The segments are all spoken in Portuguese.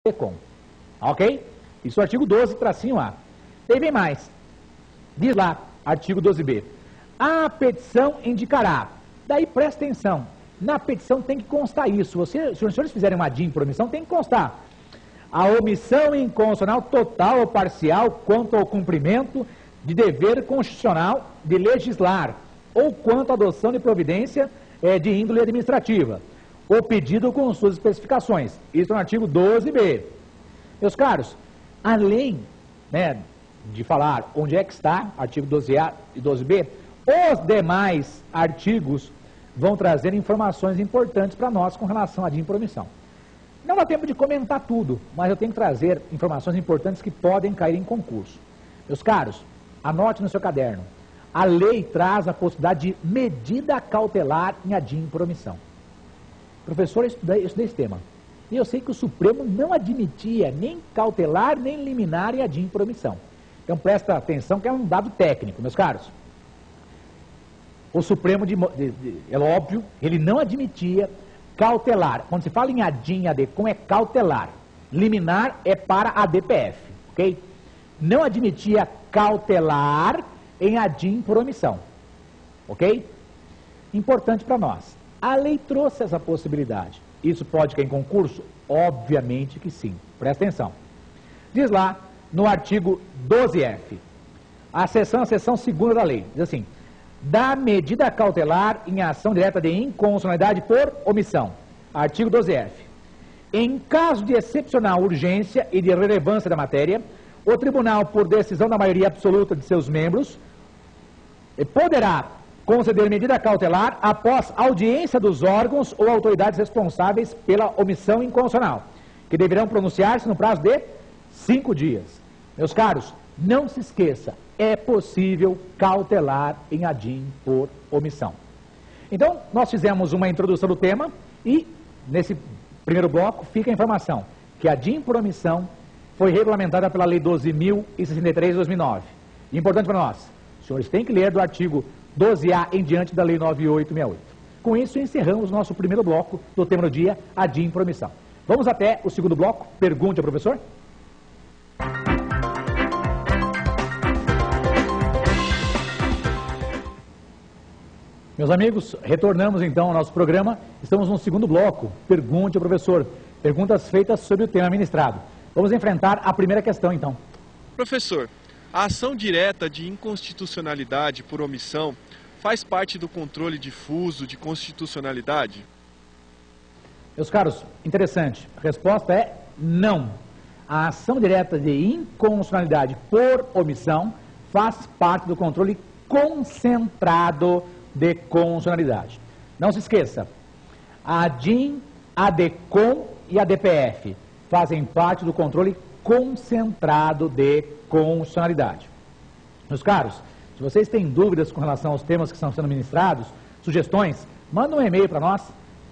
DECOM. Ok? Isso é o artigo 12, tracinho A. Tem bem mais. Diz lá, artigo 12b. A petição indicará. Daí presta atenção. Na petição tem que constar isso. Se os senhores fizerem uma DIN por omissão, tem que constar. A omissão inconstitucional total ou parcial quanto ao cumprimento de dever constitucional de legislar ou quanto à adoção de providência de índole administrativa. O pedido com suas especificações. Isso no artigo 12b. Meus caros, além de falar onde é que está, artigo 12a e 12b, os demais artigos vão trazer informações importantes para nós com relação à DIN por omissão. Não dá tempo de comentar tudo, mas eu tenho que trazer informações importantes que podem cair em concurso. Meus caros, anote no seu caderno. A lei traz a possibilidade de medida cautelar em ADIM por omissão. Professor, eu estudei esse tema. E eu sei que o Supremo não admitia nem cautelar, nem liminar em ADIM por omissão. Então presta atenção que é um dado técnico, meus caros. O Supremo, é óbvio, ele não admitia cautelar. Quando se fala em ADIM e ADECOM é cautelar. Liminar é para a DPF, ok? Não admitia cautelar em ADIM por omissão, ok? Importante para nós. A lei trouxe essa possibilidade. Isso pode cair em concurso? Obviamente que sim. Presta atenção. Diz lá no artigo 12F, a seção 2ª da lei, diz assim: da medida cautelar em ação direta de inconstitucionalidade por omissão. Artigo 12F. Em caso de excepcional urgência e de relevância da matéria, o tribunal, por decisão da maioria absoluta de seus membros, poderá conceder medida cautelar após audiência dos órgãos ou autoridades responsáveis pela omissão inconstitucional, que deverão pronunciar-se no prazo de 5 dias. Meus caros, não se esqueça, é possível cautelar em ADIM por omissão. Então, nós fizemos uma introdução do tema e, nesse primeiro bloco, fica a informação que a ADIM por omissão foi regulamentada pela Lei 12.063 de 2009. Importante para nós, os senhores têm que ler do artigo 12A em diante da Lei 9868. Com isso, encerramos o nosso primeiro bloco do tema do dia, ADIM por omissão. Vamos até o segundo bloco. Pergunte ao professor. Meus amigos, retornamos então ao nosso programa. Estamos no segundo bloco. Pergunte ao professor. Perguntas feitas sobre o tema ministrado. Vamos enfrentar a primeira questão, então. Professor, a ação direta de inconstitucionalidade por omissão faz parte do controle difuso de constitucionalidade? Meus caros, interessante. A resposta é não. A ação direta de inconstitucionalidade por omissão faz parte do controle concentrado de constitucionalidade. Não se esqueça, a ADIM, a DECOM e a DPF fazem parte do controle concentrado de constitucionalidade. Meus caros, se vocês têm dúvidas com relação aos temas que estão sendo ministrados, sugestões, manda um e-mail para nós,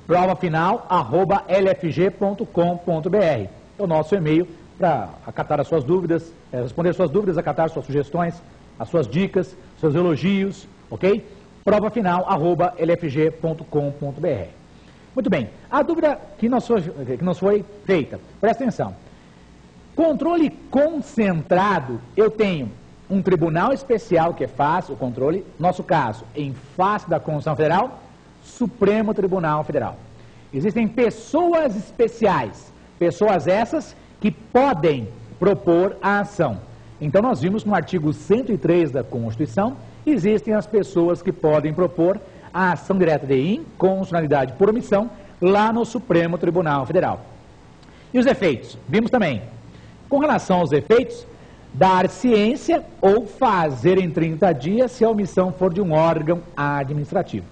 provafinal@lfg.com.br. É o nosso e-mail para acatar as suas dúvidas, responder as suas dúvidas, acatar suas sugestões, as suas dicas, seus elogios, ok? provafinal@lfg.com.br. Muito bem, a dúvida que nos foi feita, presta atenção. Controle concentrado, eu tenho um tribunal especial que faz o controle, nosso caso, em face da Constituição Federal, Supremo Tribunal Federal. Existem pessoas especiais, pessoas essas que podem propor a ação. Então nós vimos no artigo 103 da Constituição, existem as pessoas que podem propor a ação direta de inconstitucionalidade por omissão lá no Supremo Tribunal Federal. E os efeitos? Vimos também. Com relação aos efeitos, dar ciência ou fazer em 30 dias se a omissão for de um órgão administrativo.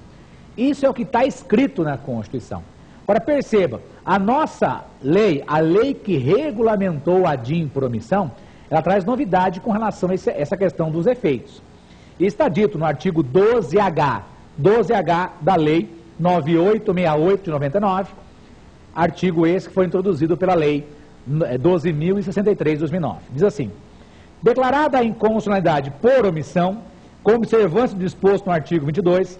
Isso é o que está escrito na Constituição. Agora perceba, a nossa lei, a lei que regulamentou a ADIM por omissão, ela traz novidade com relação a essa questão dos efeitos. E está dito no artigo 12H da Lei 9868 de 99, artigo esse que foi introduzido pela Lei 12.063 de 2009. Diz assim: declarada a inconstitucionalidade por omissão, com observância do disposto no artigo 22,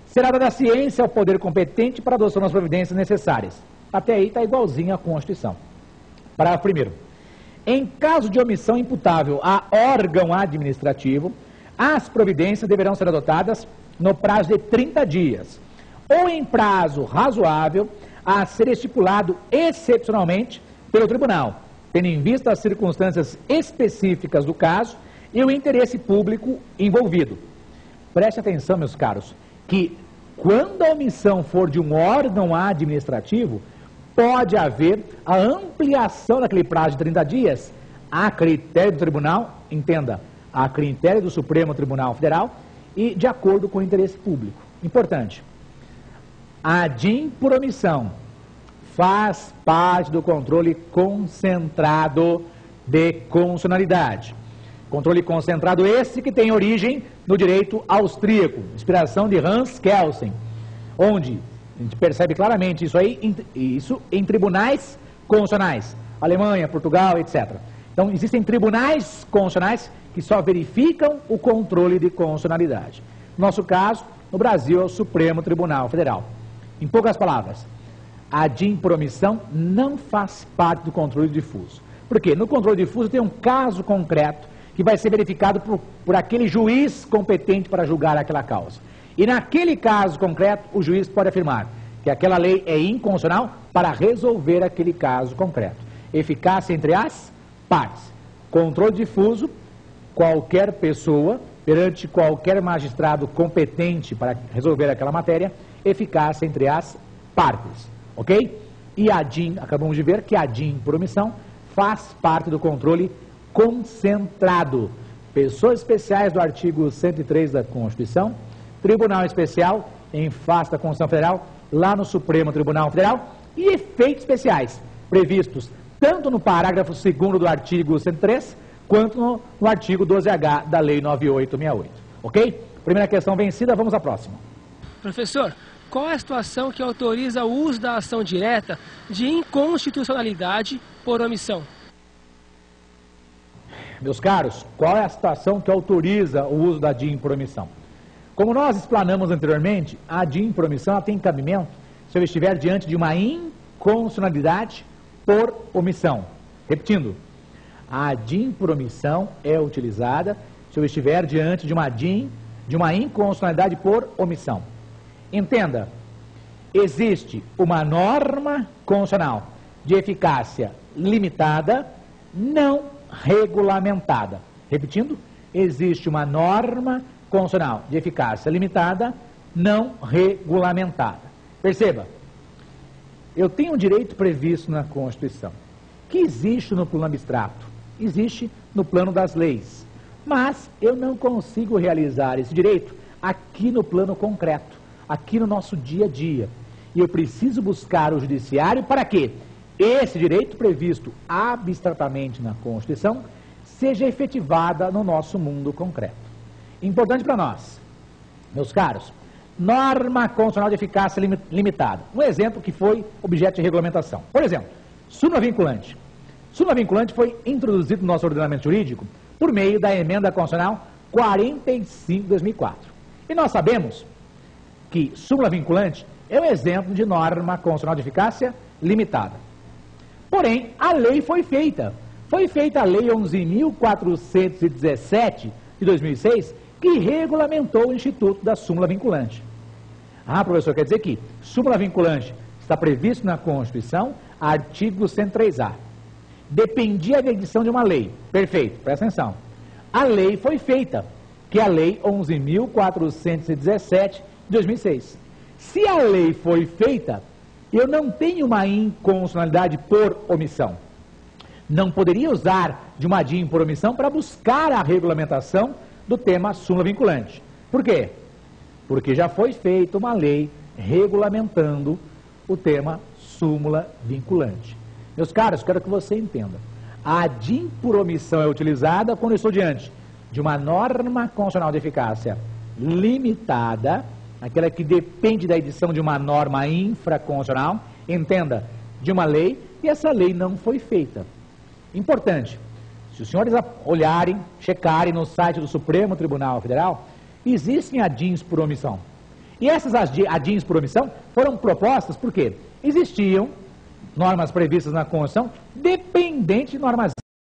será dada ciência ao poder competente para a adoção das providências necessárias. Até aí está igualzinho à Constituição. Parágrafo 1º. Em caso de omissão imputável a órgão administrativo, as providências deverão ser adotadas no prazo de 30 dias, ou em prazo razoável, a ser estipulado excepcionalmente pelo tribunal, tendo em vista as circunstâncias específicas do caso e o interesse público envolvido. Preste atenção, meus caros, que quando a omissão for de um órgão administrativo, pode haver a ampliação daquele prazo de 30 dias a critério do tribunal, entenda, a critério do Supremo Tribunal Federal e de acordo com o interesse público. Importante, a DIN por omissão faz parte do controle concentrado de constitucionalidade. Controle concentrado esse que tem origem no direito austríaco, inspiração de Hans Kelsen, onde a gente percebe claramente isso em tribunais constitucionais, Alemanha, Portugal, etc. Então, existem tribunais constitucionais que só verificam o controle de constitucionalidade. No nosso caso, no Brasil, é o Supremo Tribunal Federal. Em poucas palavras, a DIN por omissão não faz parte do controle difuso. Por quê? No controle difuso tem um caso concreto que vai ser verificado por aquele juiz competente para julgar aquela causa. E naquele caso concreto, o juiz pode afirmar que aquela lei é inconstitucional para resolver aquele caso concreto. Eficácia entre as partes. Controle difuso, qualquer pessoa, perante qualquer magistrado competente para resolver aquela matéria, eficácia entre as partes. Ok? E a DIN, acabamos de ver que a DIN por omissão faz parte do controle concentrado. Pessoas especiais do artigo 103 da Constituição, Tribunal Especial em face da Constituição Federal, lá no Supremo Tribunal Federal, e efeitos especiais previstos tanto no parágrafo 2º do artigo 103, quanto no artigo 12H da Lei 9868. Ok? Primeira questão vencida, vamos à próxima. Professor, qual é a situação que autoriza o uso da ação direta de inconstitucionalidade por omissão? Meus caros, qual é a situação que autoriza o uso da DIN por omissão? Como nós explanamos anteriormente, a DIN por omissão ela tem cabimento se eu estiver diante de uma inconstitucionalidade por omissão. Repetindo, a DIN por omissão é utilizada se eu estiver diante de uma DIN, de uma inconstitucionalidade por omissão. Entenda, existe uma norma constitucional de eficácia limitada, não regulamentada. Repetindo, existe uma norma constitucional de eficácia limitada, não regulamentada. Perceba, eu tenho um direito previsto na Constituição, que existe no plano abstrato, existe no plano das leis, mas eu não consigo realizar esse direito aqui no plano concreto, aqui no nosso dia a dia. E eu preciso buscar o judiciário para que esse direito previsto abstratamente na Constituição seja efetivada no nosso mundo concreto. Importante para nós, meus caros, norma constitucional de eficácia limitada. Um exemplo que foi objeto de regulamentação. Por exemplo, súmula vinculante. Súmula vinculante foi introduzido no nosso ordenamento jurídico por meio da emenda constitucional 45 de 2004. E nós sabemos que súmula vinculante é um exemplo de norma constitucional de eficácia limitada. Porém, a lei foi feita. Foi feita a Lei 11.417 de 2006, que regulamentou o instituto da súmula vinculante. Ah, professor, quer dizer que súmula vinculante está previsto na Constituição, artigo 103A. Dependia da edição de uma lei. Perfeito, presta atenção. A lei foi feita, que é a Lei 11.417 de 2006. Se a lei foi feita, eu não tenho uma inconstitucionalidade por omissão. Não poderia usar de uma DIN por omissão para buscar a regulamentação do tema súmula vinculante. Por quê? Porque já foi feita uma lei regulamentando o tema súmula vinculante. Meus caros, quero que você entenda. A DIN por omissão é utilizada quando eu estou diante de uma norma constitucional de eficácia limitada, aquela que depende da edição de uma norma infraconstitucional, entenda, de uma lei, e essa lei não foi feita. Importante, se os senhores olharem, checarem no site do Supremo Tribunal Federal, existem ADINs por omissão. E essas ADINs por omissão foram propostas porque existiam normas previstas na Constituição, dependente de normas